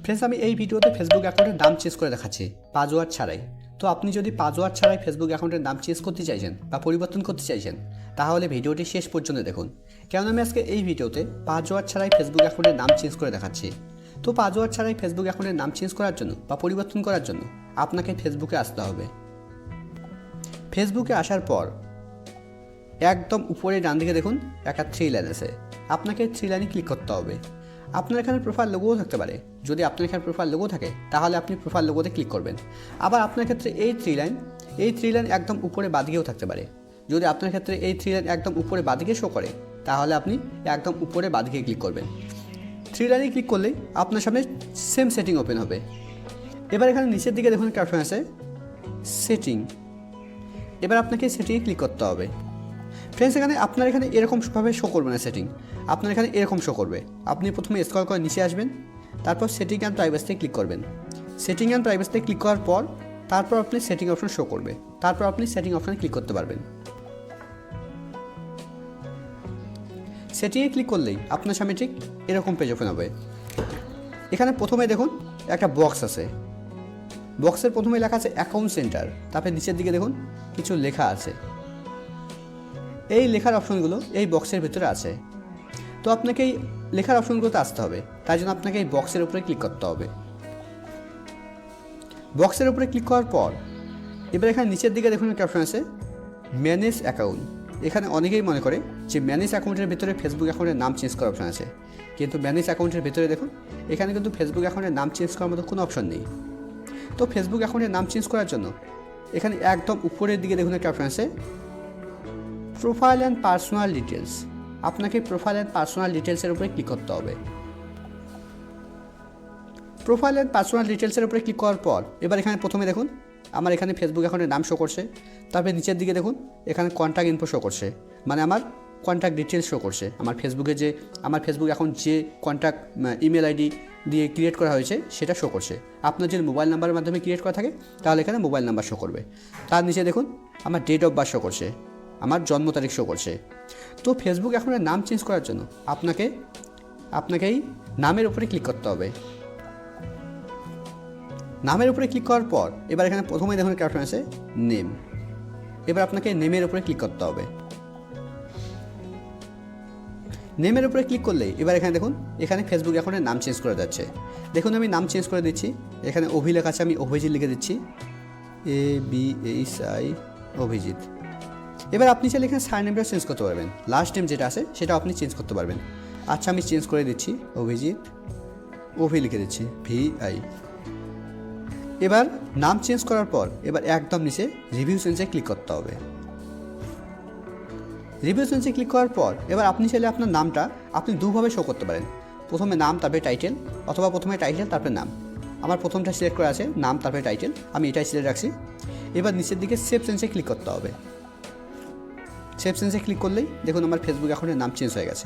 Friends, আমি এই ভিডিওতে ফেসবুক অ্যাকাউন্টের নাম চেঞ্জ করে দেখাচ্ছি পাসওয়ার্ড ছাড়াই। তো আপনি যদি পাসওয়ার্ড ছাড়াই ফেসবুক অ্যাকাউন্টের নাম চেঞ্জ করতে চাইছেন বা পরিবর্তন করতে চাইছেন, তাহলে ভিডিওটি শেষ পর্যন্ত দেখুন। কেন আমি আজকে এই ভিডিওতে পাসওয়ার্ড ছাড়াই ফেসবুক অ্যাকাউন্টের নাম চেঞ্জ করে দেখাচ্ছি। তো পাসওয়ার্ড ছাড়াই ফেসবুক অ্যাকাউন্টের নাম চেঞ্জ করার জন্য বা পরিবর্তন করার জন্য আপনাকে ফেসবুকে আসতে হবে। ফেসবুকে আসার পর একদম উপরে ডান দিকে দেখুন একটা 3 লাইন আছে, আপনাকে 3 লাইনে ক্লিক করতে হবে। আপনার এখানে প্রোফাইল লোগোও থাকতে পারে। যদি আপনার এখানে প্রোফাইল লোগো থাকে তাহলে আপনি প্রোফাইল লোগোতে ক্লিক করবেন। আবার আপনার ক্ষেত্রে এই 3 লাইন একদম উপরে বাঁদিকেও থাকতে পারে। যদি আপনার ক্ষেত্রে এই 3 লাইন একদম উপরে বাঁদিকে শো করে তাহলে আপনি একদম উপরে বাঁদিকে ক্লিক করবেন। 3 লাইনে ক্লিক করলেই আপনার সামনে সেম সেটিং ওপেন হবে। এবার এখানে নিচের দিকে দেখুন একটা অপশন আছে সেটিং। এবার আপনাকে সেটিংয়ে ক্লিক করতে হবে। ফ্রেন্ডস, আপনার এখানে এরকমভাবে শো করবে না সেটিং, আপনার এখানে এরকম শো করবে। আপনি প্রথমে স্ক্রল করে নিচে আসবেন, তারপর সেটিং অ্যান্ড প্রাইভেসিতে ক্লিক করবেন। সেটিং অ্যান্ড প্রাইভেসিতে ক্লিক করার পর তারপর আপনি সেটিং অপশন শো করবে, তারপর আপনি সেটিং অপশনে ক্লিক করতে পারবেন। সেটিংয়ে ক্লিক করলেই আপনার সামনে ঠিক এরকম পেজ ওপেন হবে। এখানে প্রথমে দেখুন একটা বক্স আছে, বক্সের প্রথমে লেখা আছে অ্যাকাউন্ট সেন্টার, তারপরে নিচের দিকে দেখুন কিছু লেখা আছে। এই লেখার অপশনগুলো এই বক্সের ভিতরে আছে। তো আপনাকে এই লেখার অপশনগুলোতে আসতে হবে, তাই জন্য আপনাকে এই বক্সের উপরে ক্লিক করতে হবে। বক্সের উপরে ক্লিক করার পর এবার এখানে নিচের দিকে দেখুন একটা অপশন আছে ম্যানেজ অ্যাকাউন্ট। এখানে অনেকেই মনে করে যে ম্যানেজ অ্যাকাউন্টের ভিতরে ফেসবুক অ্যাকাউন্টের নাম চেঞ্জ করার অপশন আছে, কিন্তু ম্যানেজ অ্যাকাউন্টের ভিতরে দেখুন এখানে কিন্তু ফেসবুক অ্যাকাউন্টের নাম চেঞ্জ করার মতো কোনো অপশন নেই। তো ফেসবুক অ্যাকাউন্টের নাম চেঞ্জ করার জন্য এখানে একদম উপরের দিকে দেখুন একটা অপশন আছে প্রোফাইল অ্যান্ড পার্সোনাল ডিটেলস। আপনাকে প্রোফাইল অ্যান্ড পার্সোনাল ডিটেলসের উপরে ক্লিক করতে হবে। প্রোফাইল অ্যান্ড পার্সোনাল ডিটেলসের উপরে ক্লিক করার পর এবার এখানে প্রথমে দেখুন আমার এখানে ফেসবুক অ্যাকাউন্টের নাম শো করছে। তারপরে নিচের দিকে দেখুন এখানে কন্ট্যাক্ট ইনফো শো করছে, মানে আমার কন্ট্যাক্ট ডিটেলস শো করছে। আমার ফেসবুকে যে আমার ফেসবুক অ্যাকাউন্ট যে কন্ট্যাক্ট ইমেল আইডি দিয়ে ক্রিয়েট করা হয়েছে সেটা শো করছে। আপনার যদি মোবাইল নাম্বারের মাধ্যমে ক্রিয়েট করা থাকে তাহলে এখানে মোবাইল নাম্বার শো করবে। তার নিচে দেখুন আমার ডেট অফ বার্থ শো করছে, আমার জন্ম তারিখ শো করছে। তো ফেসবুক অ্যাকাউন্টের নাম চেঞ্জ করার জন্য আপনাকে এই নামের উপরে ক্লিক করতে হবে। নামের উপরে ক্লিক করার পর এবার এখানে প্রথমে দেখুন একটা অপশন আছে নেম। এবার আপনাকে নেমের উপরে ক্লিক করতে হবে। নেমের উপরে ক্লিক করলেই এবার এখানে দেখুন এখানে ফেসবুক অ্যাকাউন্টের নাম চেঞ্জ করে যাচ্ছে। দেখুন আমি নাম চেঞ্জ করে দিচ্ছি। এখানে অভি লেখা আছে, আমি অভিজিৎ লিখে দিচ্ছি, ABHI অভিজিৎ। এবার আপনি চাইলে এখানে সারনেমটা চেঞ্জ করতে পারবেন, লাস্ট নেম যেটা আছে সেটাও আপনি চেঞ্জ করতে পারবেন। আচ্ছা, আমি চেঞ্জ করে দিচ্ছি অভিজিৎ, অভি লিখে দিচ্ছি VI। এবার নাম চেঞ্জ করার পর এবার একদম নিচে রিভিউ চেঞ্জে ক্লিক করতে হবে। রিভিউ চেঞ্জে ক্লিক করার পর এবার আপনি চাইলে আপনার নামটা আপনি দুভাবে শো করতে পারেন, প্রথমে নাম তারপরে টাইটেল, অথবা প্রথমে টাইটেল তারপরে নাম। আমার প্রথমটা সিলেক্ট করা আছে নাম তারপরে টাইটেল, আমি এটাই সিলেক্ট রাখছি। এবার নিচের দিকে সেভ চেঞ্জে ক্লিক করতে হবে। সেভ চেঞ্জে ক্লিক করলেই দেখুন আমার ফেসবুক অ্যাকাউন্টের নাম চেঞ্জ হয়ে গেছে।